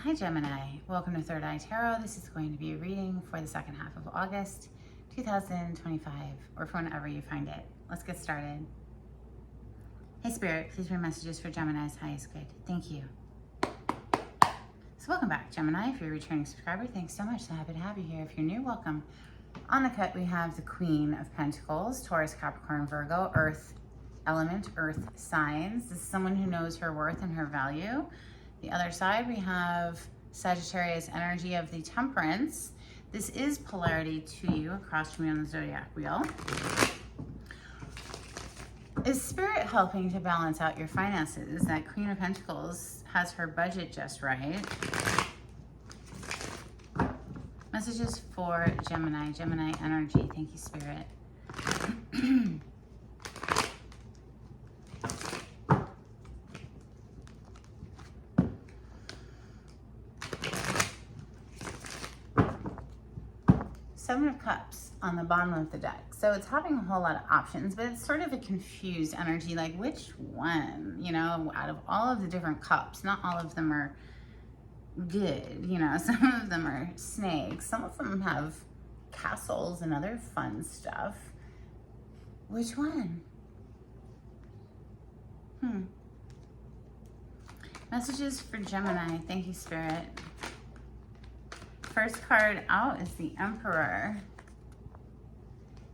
Hi Gemini, welcome to Third Eye Tarot. This is going to be a reading for the second half of August 2025, or for whenever you find it. Let's get started. Hey Spirit, please bring messages for Gemini's highest good. Thank you. So welcome back Gemini. If you're a returning subscriber, thanks so much. So happy to have you here. If you're new, welcome. On the cut we have the Queen of Pentacles, Taurus, Capricorn, Virgo, Earth element, Earth signs. This is someone who knows her worth and her value. The other side, we have Sagittarius energy of the Temperance. This is polarity to you across from you on the zodiac wheel. Is Spirit helping to balance out your finances? That Queen of Pentacles has her budget just right. Messages for Gemini, Gemini energy. Thank you, Spirit. Seven of Cups on the bottom of the deck. So it's having a whole lot of options, but it's sort of a confused energy, like which one, you know, out of all of the different cups, not all of them are good, you know, some of them are snakes, some of them have castles and other fun stuff. Which one? Messages for Gemini. Thank you, Spirit. First card out is the Emperor.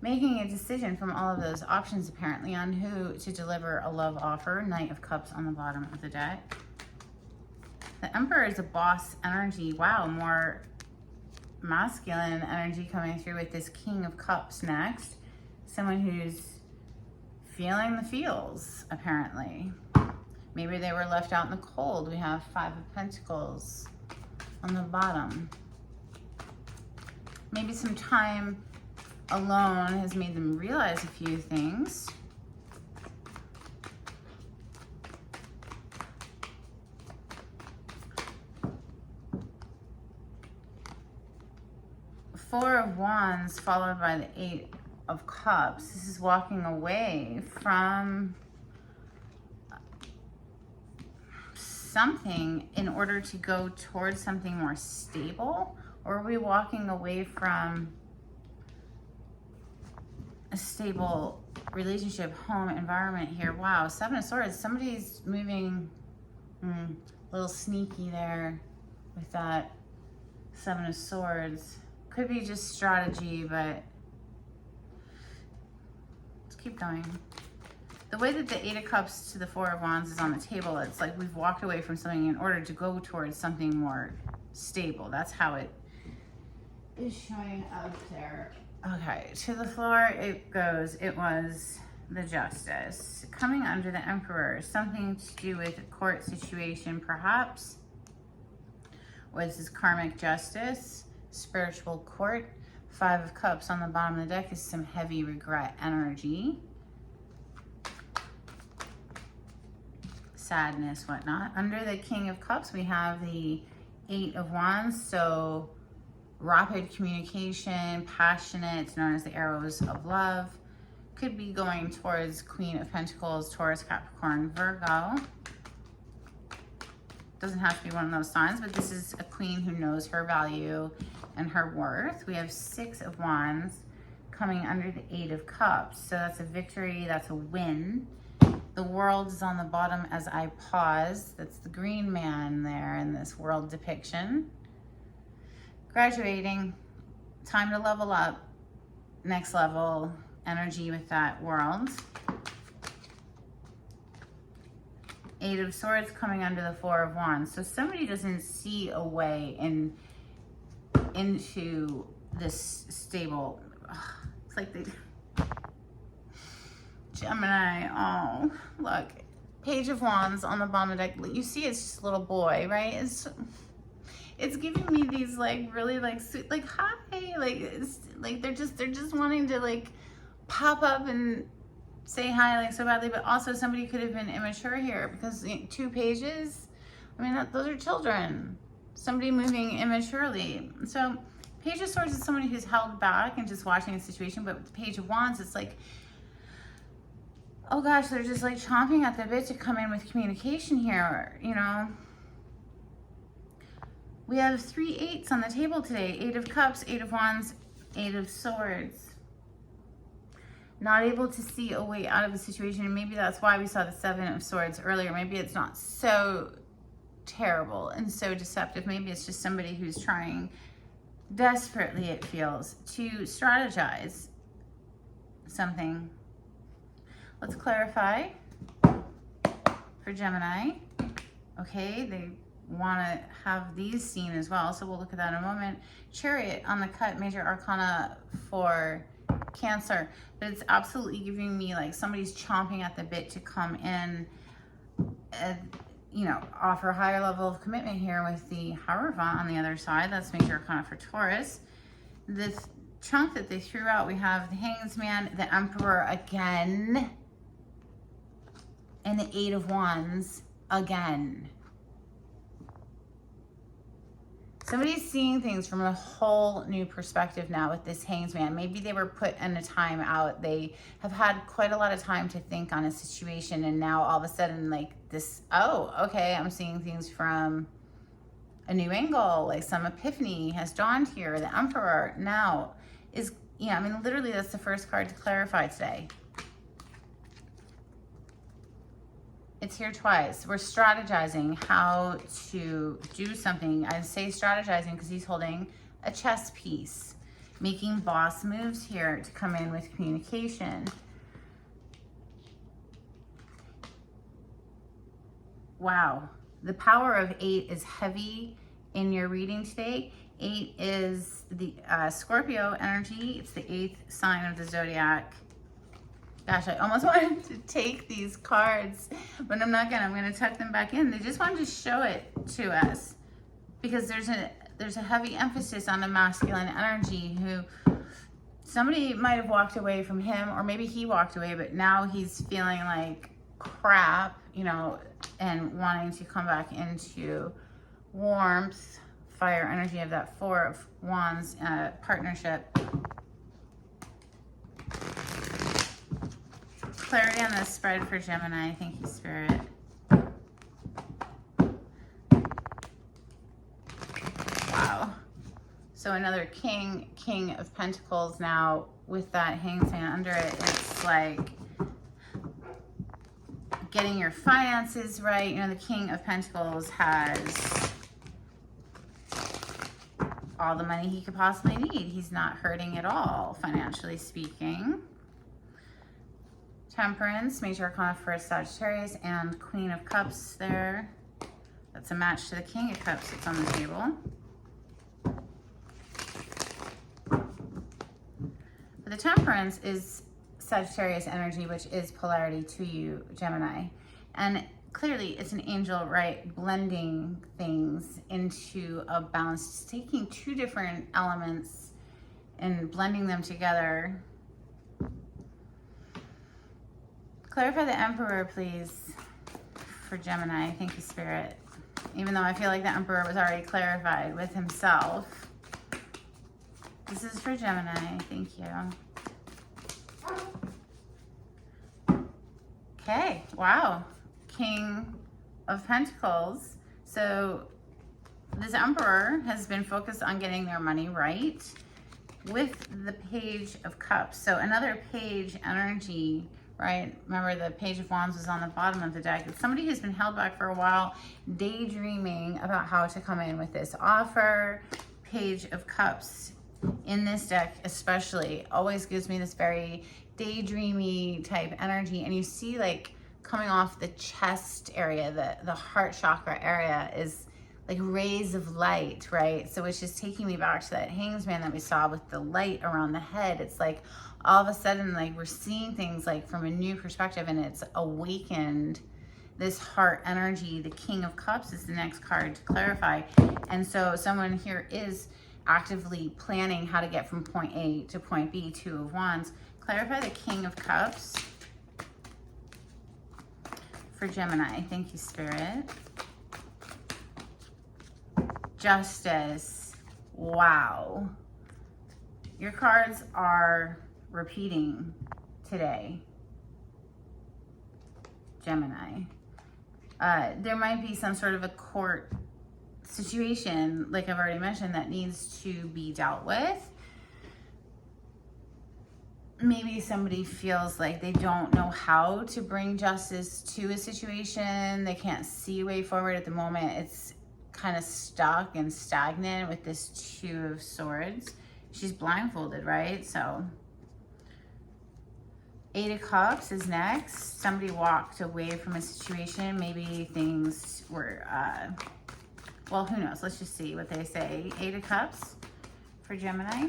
Making a decision from all of those options apparently on who to deliver a love offer. Knight of Cups on the bottom of the deck. The Emperor is a boss energy. Wow, more masculine energy coming through with this King of Cups next. Someone who's feeling the feels, apparently. Maybe they were left out in the cold. We have Five of Pentacles on the bottom. Maybe some time alone has made them realize a few things. Four of Wands followed by the Eight of Cups. This is walking away from something in order to go towards something more stable. Or are we walking away from a stable relationship, home, environment here? Wow, Seven of Swords. Somebody's moving a little sneaky there with that Seven of Swords. Could be just strategy, but let's keep going. The way that the Eight of Cups to the Four of Wands is on the table, it's like we've walked away from something in order to go towards something more stable. That's how it is showing up there. Okay, to the floor it goes. It was the Justice. Coming under the Emperor, something to do with a court situation perhaps. Was this karmic justice, spiritual court. Five of Cups on the bottom of the deck is some heavy regret energy. Sadness, whatnot. Under the King of Cups, we have the Eight of Wands. So rapid communication, passionate, it's known as the arrows of love. Could be going towards Queen of Pentacles, Taurus, Capricorn, Virgo. Doesn't have to be one of those signs, but this is a queen who knows her value and her worth. We have Six of Wands coming under the Eight of Cups. So that's a victory, that's a win. The World is on the bottom as I pause. That's the green man there in this world depiction. Graduating, time to level up, next level energy with that World. Eight of Swords coming under the Four of Wands. So somebody doesn't see a way into this stable. It's like they... Gemini, oh, look. Page of Wands on the bottom of the deck. You see it's just a little boy, right? It's giving me these like really like sweet, like hi, like it's like they're just wanting to like pop up and say hi like so badly, but also somebody could have been immature here because two pages, I mean those are children, somebody moving immaturely. So Page of Swords is somebody who's held back and just watching a situation, but with the Page of Wands it's like, oh gosh, they're just like chomping at the bit to come in with communication here, you know. We have 3 8s on the table today. 8 of Cups, 8 of Wands, 8 of Swords. Not able to see a way out of the situation. And maybe that's why we saw the 7 of Swords earlier. Maybe it's not so terrible and so deceptive. Maybe it's just somebody who's trying desperately, it feels, to strategize something. Let's clarify for Gemini. Okay, they want to have these seen as well, so we'll look at that in a moment. Chariot on the cut, major arcana for Cancer, but it's absolutely giving me like somebody's chomping at the bit to come in and, you know, offer a higher level of commitment here with the Hierophant on the other side. That's major arcana for Taurus. This chunk that they threw out, we have the Hanged Man, the Emperor again, and the 8 of Wands again. Somebody's seeing things from a whole new perspective now with this Hanged Man. Maybe they were put in a time out. They have had quite a lot of time to think on a situation, and now all of a sudden, like this, oh, okay, I'm seeing things from a new angle. Like some epiphany has dawned here. The Emperor now is, yeah, I mean, literally that's the first card to clarify today. It's here twice. We're strategizing how to do something. I say strategizing because he's holding a chess piece, making boss moves here to come in with communication. Wow. The power of 8 is heavy in your reading today. 8 is the Scorpio energy. It's the 8th sign of the zodiac. Gosh, I almost wanted to take these cards, but I'm not gonna. I'm gonna tuck them back in. They just wanted to show it to us because there's a heavy emphasis on the masculine energy who somebody might have walked away from him, or maybe he walked away, but now he's feeling like crap, you know, and wanting to come back into warmth, fire energy of that 4 of Wands partnership. Clarity on the spread for Gemini. Thank you, Spirit. Wow. So another King of Pentacles now with that Hanged Man under it. It's like getting your finances right. You know, the King of Pentacles has all the money he could possibly need. He's not hurting at all, financially speaking. Temperance, major arcana for Sagittarius, and Queen of Cups there. That's a match to the King of Cups that's on the table. But the Temperance is Sagittarius energy, which is polarity to you, Gemini. And clearly it's an angel, right? Blending things into a balance, just taking two different elements and blending them together. Clarify the Emperor, please, for Gemini. Thank you, Spirit. Even though I feel like the Emperor was already clarified with himself. This is for Gemini. Thank you. Okay, wow. King of Pentacles. So this Emperor has been focused on getting their money right with the Page of Cups. So another page energy, right? Remember the Page of Wands was on the bottom of the deck. It's somebody who's been held back for a while, daydreaming about how to come in with this offer. Page of Cups in this deck especially always gives me this very daydreamy type energy. And you see like coming off the chest area, the heart chakra area is like rays of light, right? So it's just taking me back to that Hanged Man that we saw with the light around the head. It's like all of a sudden, like we're seeing things like from a new perspective, and it's awakened this heart energy. The King of Cups is the next card to clarify. And so someone here is actively planning how to get from point A to point B. 2 of Wands. Clarify the King of Cups for Gemini. Thank you, Spirit. Justice. Wow. Your cards are repeating today, Gemini. There might be some sort of a court situation, like I've already mentioned, that needs to be dealt with. Maybe somebody feels like they don't know how to bring justice to a situation. They can't see a way forward at the moment. It's kind of stuck and stagnant with this Two of Swords. She's blindfolded, right? So Eight of Cups is next. Somebody walked away from a situation. Maybe things were, well, who knows? Let's just see what they say. Eight of Cups for Gemini.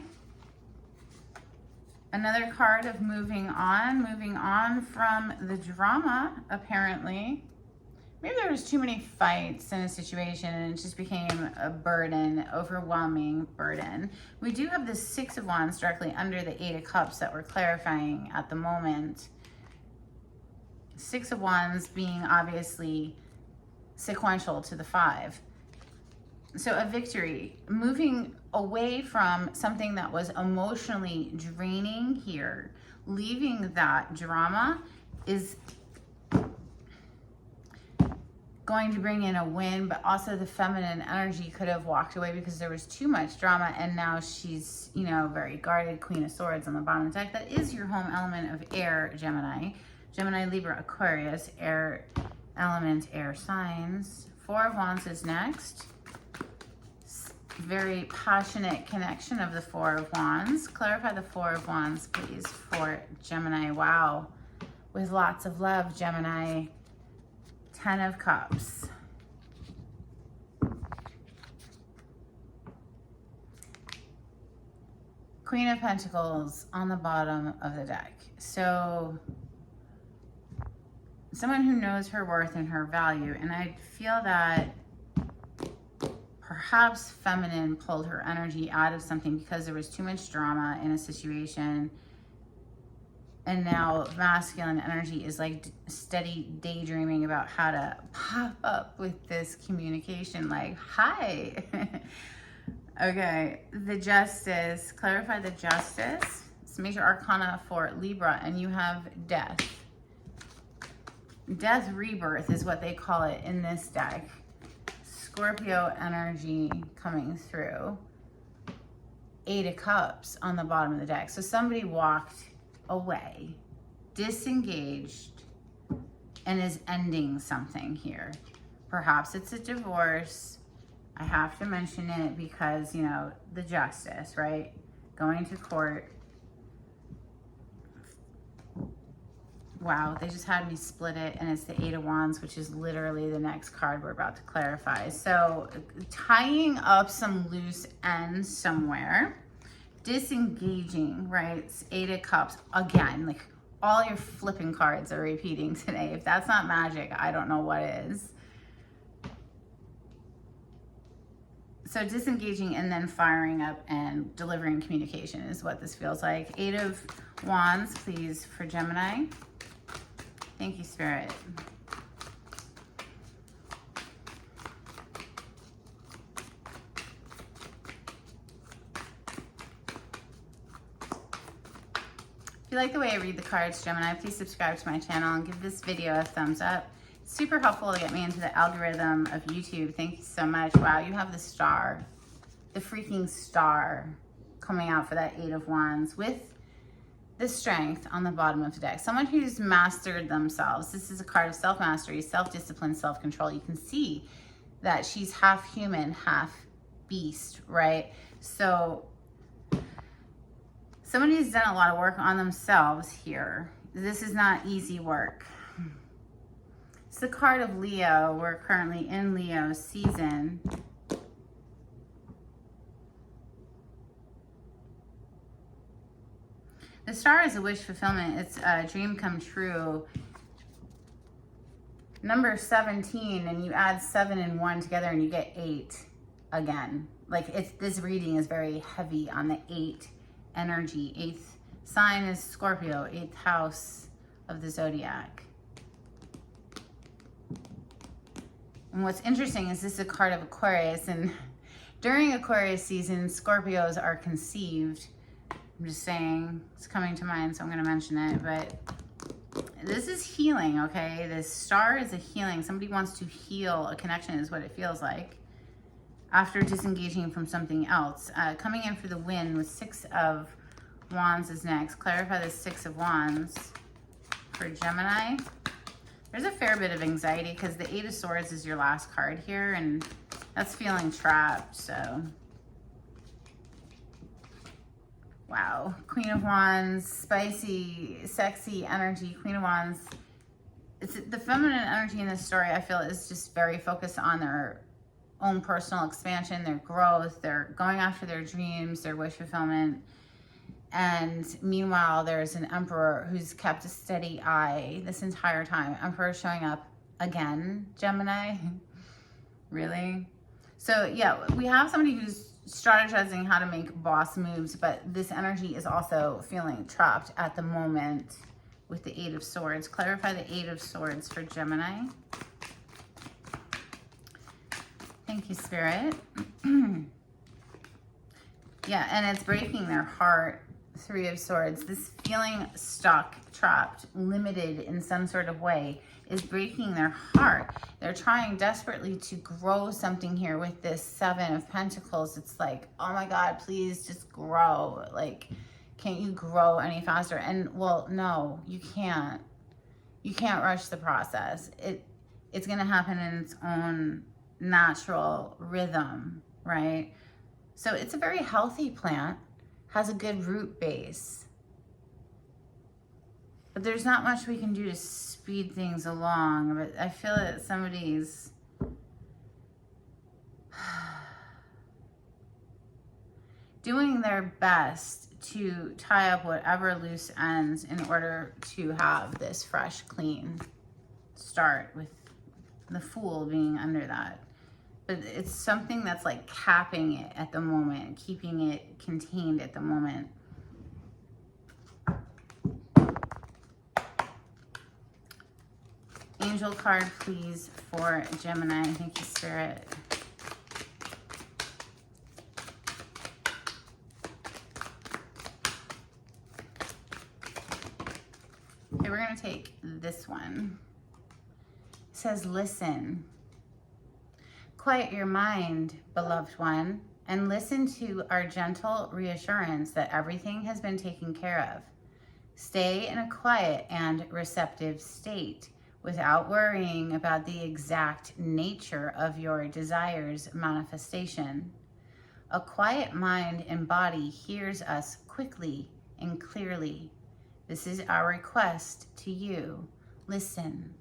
Another card of moving on from the drama, apparently. Maybe there was too many fights in a situation and it just became a burden, overwhelming burden. We do have the Six of Wands directly under the Eight of Cups that we're clarifying at the moment. Six of Wands being obviously sequential to the Five. So a victory, moving away from something that was emotionally draining here, leaving that drama is going to bring in a win, but also the feminine energy could have walked away because there was too much drama, and now she's, you know, very guarded. Queen of Swords on the bottom of the deck. That is your home element of air, Gemini. Gemini, Libra, Aquarius, air element, air signs. Four of Wands is next. Very passionate connection of the Four of Wands. Clarify the Four of Wands, please, for Gemini. Wow. With lots of love, Gemini. Ten of Cups. Queen of Pentacles on the bottom of the deck. So someone who knows her worth and her value, and I feel that perhaps feminine pulled her energy out of something because there was too much drama in a situation. And now masculine energy is like steady daydreaming about how to pop up with this communication, like, hi. Okay, the Justice, clarify the Justice. It's major arcana for Libra, and you have Death. Death rebirth is what they call it in this deck. Scorpio energy coming through. Eight of Cups on the bottom of the deck. So somebody walked away, disengaged, and is ending something here. Perhaps it's a divorce. I have to mention it because, you know, the Justice, right? Going to court. Wow, they just had me split it, and it's the Eight of Wands, which is literally the next card we're about to clarify. So tying up some loose ends somewhere, disengaging, right? It's Eight of Cups. Again, like all your flipping cards are repeating today. If that's not magic, I don't know what is. So disengaging and then firing up and delivering communication is what this feels like. Eight of Wands, please, for Gemini. Thank you, Spirit. If you like the way I read the cards, Gemini, please subscribe to my channel and give this video a thumbs up. It's super helpful to get me into the algorithm of YouTube. Thank you so much. Wow, you have the star, the freaking star coming out for that Eight of Wands with the Strength on the bottom of the deck. Someone who's mastered themselves. This is a card of self-mastery, self-discipline, self-control. You can see that she's half human, half beast, right? So somebody who's done a lot of work on themselves here. This is not easy work. It's the card of Leo. We're currently in Leo season. The star is a wish fulfillment. It's a dream come true. Number 17, and you add 7 and 1 together and you get 8 again. Like this reading is very heavy on the 8 energy. 8th sign is Scorpio, 8th house of the zodiac. And what's interesting is this is a card of Aquarius, and during Aquarius season, Scorpios are conceived. I'm just saying, it's coming to mind, so I'm going to mention it, but this is healing, okay? This star is a healing. Somebody wants to heal a connection is what it feels like. after disengaging from something else. Coming in for the win with 6 of Wands is next. Clarify the 6 of Wands for Gemini. There's a fair bit of anxiety because the 8 of Swords is your last card here, and that's feeling trapped, so. Wow. Queen of Wands, spicy, sexy energy. Queen of Wands. It's the feminine energy in this story, I feel, is just very focused on their own personal expansion, their growth, they're going after their dreams, their wish fulfillment. And meanwhile, there's an Emperor who's kept a steady eye this entire time. Emperor showing up again, Gemini. Really? So yeah, we have somebody who's strategizing how to make boss moves, but this energy is also feeling trapped at the moment with the 8 of Swords. Clarify the 8 of Swords for Gemini. Thank you, Spirit. Yeah, and it's breaking their heart. 3 of Swords. This feeling stuck, trapped, limited in some sort of way is breaking their heart. They're trying desperately to grow something here with this 7 of Pentacles. It's like, oh my God, please just grow. Like, can't you grow any faster? And well, no, you can't. You can't rush the process. It's going to happen in its own natural rhythm, right? So it's a very healthy plant, has a good root base. But there's not much we can do to speed things along. But I feel that somebody's doing their best to tie up whatever loose ends in order to have this fresh, clean start, with the Fool being under that. But it's something that's like capping it at the moment, keeping it contained at the moment. Angel card, please, for Gemini. Thank you, Spirit. Okay, we're going to take this one. It says, listen. Quiet your mind, beloved one, and listen to our gentle reassurance that everything has been taken care of. Stay in a quiet and receptive state without worrying about the exact nature of your desire's manifestation. A quiet mind and body hears us quickly and clearly. This is our request to you. Listen.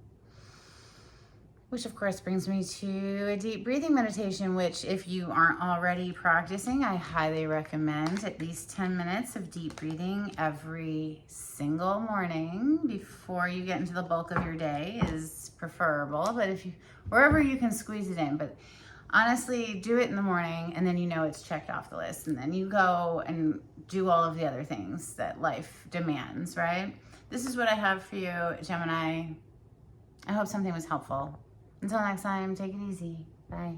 Which of course brings me to a deep breathing meditation, which if you aren't already practicing, I highly recommend at least 10 minutes of deep breathing every single morning before you get into the bulk of your day is preferable. But if you, wherever you can squeeze it in, but honestly, do it in the morning and then you know it's checked off the list, and then you go and do all of the other things that life demands, right? This is what I have for you, Gemini. I hope something was helpful. Until next time, take it easy. Bye.